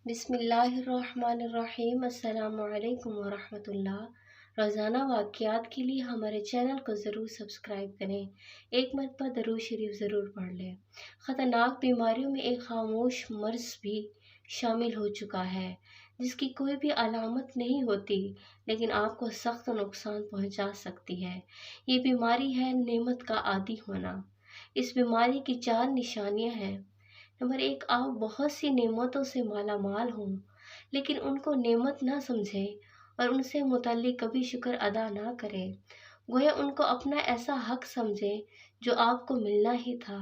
بسم اللہ الرحمن الرحیم۔ السلام علیکم ورحمۃ اللہ۔ روزانہ واقعات کے لیے ہمارے چینل کو ضرور سبسکرائب کریں، ایک مرتبہ درود شریف ضرور پڑھ لیں۔ خطرناک بیماریوں میں ایک خاموش مرض بھی شامل ہو چکا ہے جس کی کوئی بھی علامت نہیں ہوتی لیکن آپ کو سخت نقصان پہنچا سکتی ہے۔ یہ بیماری ہے نعمت کا عادی ہونا۔ اس بیماری کی 4 نشانیاں ہیں۔ نمبر 1، آپ بہت سی نعمتوں سے مالا مال ہوں لیکن ان کو نعمت نہ سمجھیں اور ان سے متعلق کبھی شکر ادا نہ کریں، گویا ان کو اپنا ایسا حق سمجھیں جو آپ کو ملنا ہی تھا۔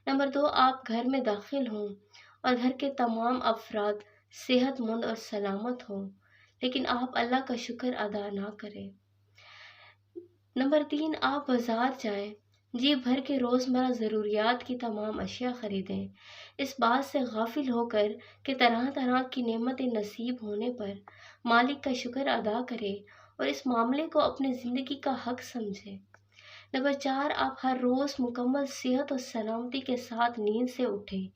نمبر 2، آپ گھر میں داخل ہوں اور گھر کے تمام افراد صحت مند اور سلامت ہوں لیکن آپ اللہ کا شکر ادا نہ کریں۔ نمبر 3، آپ بازار جائیں، جی بھر کے روزمرہ ضروریات کی تمام اشیاء خریدیں، اس بات سے غافل ہو کر کہ طرح طرح کی نعمتیں نصیب ہونے پر مالک کا شکر ادا کریں اور اس معاملے کو اپنی زندگی کا حق سمجھیں۔ نمبر 4، آپ ہر روز مکمل صحت اور سلامتی کے ساتھ نیند سے اٹھیں،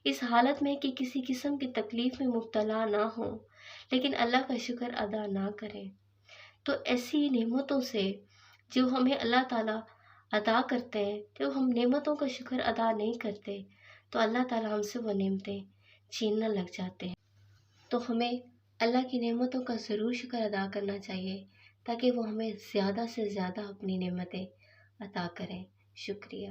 اس حالت میں کہ کسی قسم کی تکلیف میں مبتلا نہ ہوں لیکن اللہ کا شکر ادا نہ کریں۔ تو ایسی نعمتوں سے جو ہمیں اللہ تعالیٰ عطا کرتے ہیں، جو ہم نعمتوں کا شکر ادا نہیں کرتے تو اللہ تعالیٰ ہم سے وہ نعمتیں چھیننا لگ جاتے ہیں۔ تو ہمیں اللہ کی نعمتوں کا ضرور شکر ادا کرنا چاہیے تاکہ وہ ہمیں زیادہ سے زیادہ اپنی نعمتیں عطا کریں۔ شکریہ۔